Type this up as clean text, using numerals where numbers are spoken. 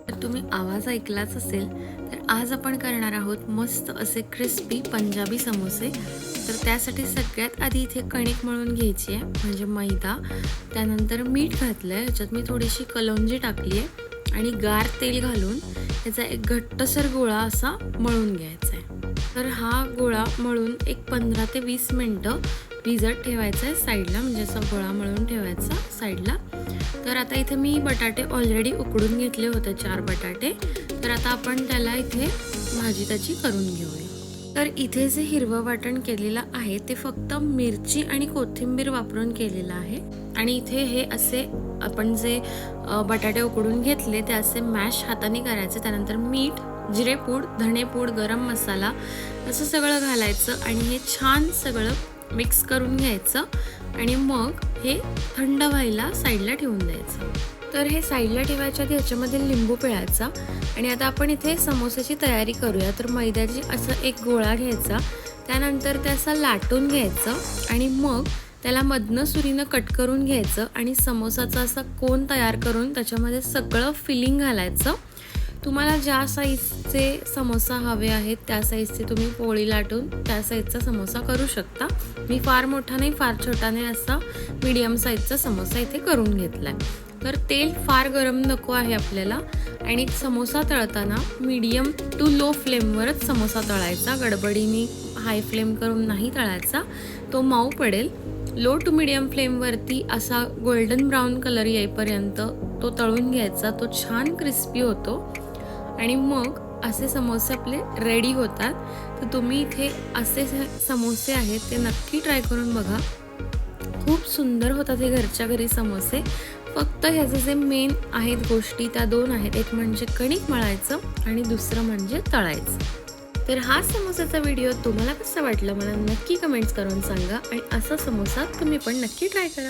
तर तुम्ही आवाज ऐकलाच असेल, तर आज आपण करणार आहोत मस्त असे क्रिस्पी पंजाबी समोसे। तर त्यासाठी सगळ्यात आधी इथे कणिक मळून घ्यायची आहे, म्हणजे मैदा। त्यानंतर मीठ घातलं आहे, याच्यात मी थोडीशी कलौंजी टाकली आहे आणि गार तेल घालून याचा एक घट्टसर गोळा असा मळून घ्यायचा आहे। तर हा गोळा मळून एक 15 ते 20 मिनिटं भिजत ठेवायचा आहे साईडला, म्हणजे असा गोळा मळून ठेवायचा साईडला। तर आता इथे मी बटाटे ऑलरेडी उकडून घेतले होते, 4 बटाटे। तर आता आपण त्याला इथे भाजी त्याची करून घेऊया। तर इथे जे हिरवं वाटण केलेलं आहे ते फक्त मिरची आणि कोथिंबीर वापरून केलेलं आहे। आणि इथे हे असे आपण जे बटाटे उकडून घेतले ते असे मॅश हाताने करायचे। त्यानंतर मीठ, जिरेपूड, धणेपूड, गरम मसाला असं सगळं घालायचं आणि हे छान सगळं मिक्स करून घ्यायचं आणि मग हे थंड व्हायला साईडला ठेवून द्यायचं। तर हे साईडला ठेवायच्या आधी ह्याच्यामध्ये लिंबू पिळायचा आणि आता आपण इथे समोसाची तयारी करूया। तर मैद्याची असं एक गोळा घ्यायचा, त्यानंतर ते असं लाटून घ्यायचं आणि मग त्याला मधनं सुरीनं कट करून घ्यायचं आणि समोसाचा असा कोन तयार करून त्याच्यामध्ये सगळं फिलिंग घालायचं। तुम्हाला ज्या साईजचे समोसा हवे आहेत त्या साईजचे तुम्ही पोळी लाटून त्या साईजचा समोसा करू शकता। मी फार मोठा नाही फार छोटा नाही असा मीडियम साईजचा समोसा इथे करून घेतलाय। तर तेल फार गरम नको आहे आपल्याला आणि समोसा तळताना मीडियम टू लो फ्लेमवरच समोसा तळायचा, गडबडीने हाय फ्लेम करून नाही तळायचा, तो मऊ पडेल। लो टू मीडियम फ्लेमवरती असा गोल्डन ब्राऊन कलर येईपर्यंत तो तळून घ्यायचा, तो छान क्रिस्पी होतो आणि मग असे समोसे आपले रेडी होतात। तर तुम्ही इथे असे समोसे आहेत ते नक्की ट्राय करून बघा, खूप सुंदर होतात हे घरच्या घरी समोसे। फक्त ह्याचे जे मेन आहेत गोष्टी त्या 2 आहेत, एक म्हणजे कणिक मळायचं आणि दुसरं म्हणजे तळायचं। तर हा समोसाचा व्हिडिओ तुम्हाला कसा वाटला मला नक्की कमेंट्स करून सांगा आणि असा समोसा तुम्ही पण नक्की ट्राय करा।